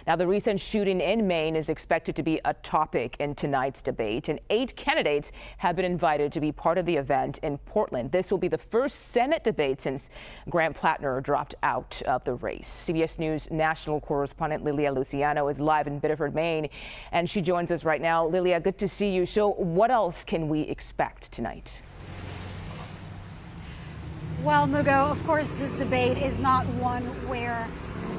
Now, the recent shooting in Maine is expected to be a topic in tonight's debate, and 8 candidates have been invited to be part of the event in Portland. This will be the first Senate debate since Graham Platner dropped out of the race. CBS News national correspondent Lilia Luciano is live in Biddeford, Maine, and she joins us right now. Lilia, good to see you. So what else can we expect tonight? Well, Mugo, of course, this debate is not one where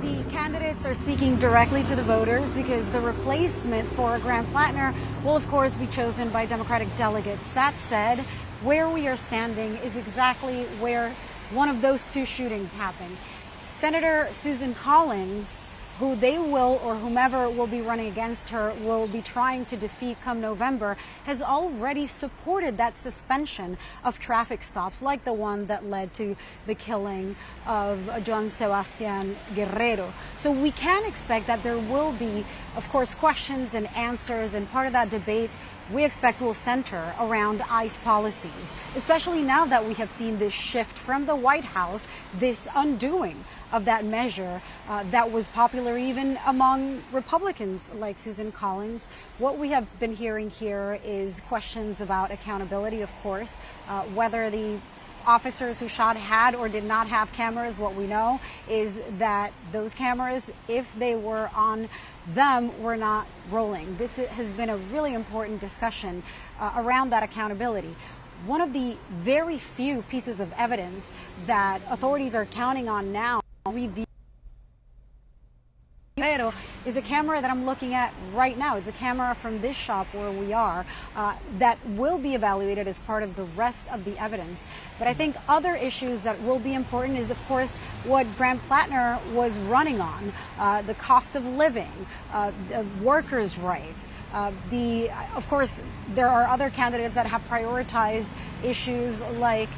the candidates are speaking directly to the voters, because the replacement for Graham Platner will, of course, be chosen by Democratic delegates. That said, where we are standing is exactly where one of those 2 shootings happened. Senator Susan Collins, who they will, or whomever will be running against her, will be trying to defeat come November, has already supported that suspension of traffic stops like the one that led to the killing of John Sebastian Guerrero. So we can expect that there will be, of course, questions and answers, and part of that debate we expect will center around ICE policies, especially now that we have seen this shift from the White House, this undoing of that measure that was popular even among Republicans like Susan Collins. What we have been hearing here is questions about accountability, of course, whether the officers who shot had or did not have cameras. What we know is that those cameras, if they were on them, were not rolling. This has been a really important discussion around that accountability. One of the very few pieces of evidence that authorities are counting on now is a camera that I'm looking at right now. It's a camera from this shop where we are that will be evaluated as part of the rest of the evidence. But I think other issues that will be important is, of course, what Graham Platner was running on, the cost of living, workers' rights. Of course, there are other candidates that have prioritized issues like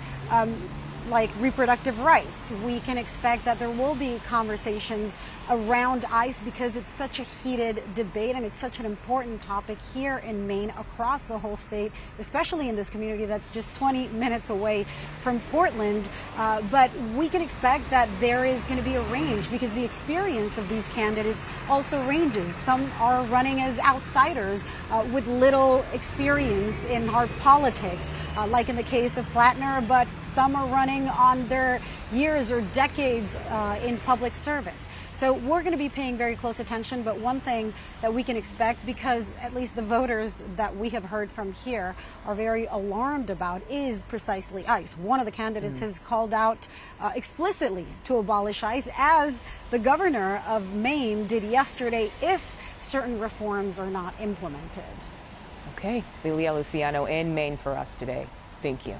reproductive rights. We can expect that there will be conversations around ICE because it's such a heated debate and it's such an important topic here in Maine, across the whole state, especially in this community that's just 20 minutes away from Portland. But we can expect that there is going to be a range, because the experience of these candidates also ranges. Some are running as outsiders with little experience in hard politics, like in the case of Platner, but some are running on their years or decades in public service. So we're going to be paying very close attention, but one thing that we can expect, because at least the voters that we have heard from here are very alarmed about, is precisely ICE. One of the candidates has called out explicitly to abolish ICE, as the governor of Maine did yesterday, if certain reforms are not implemented. Okay, Lilia Luciano in Maine for us today. Thank you.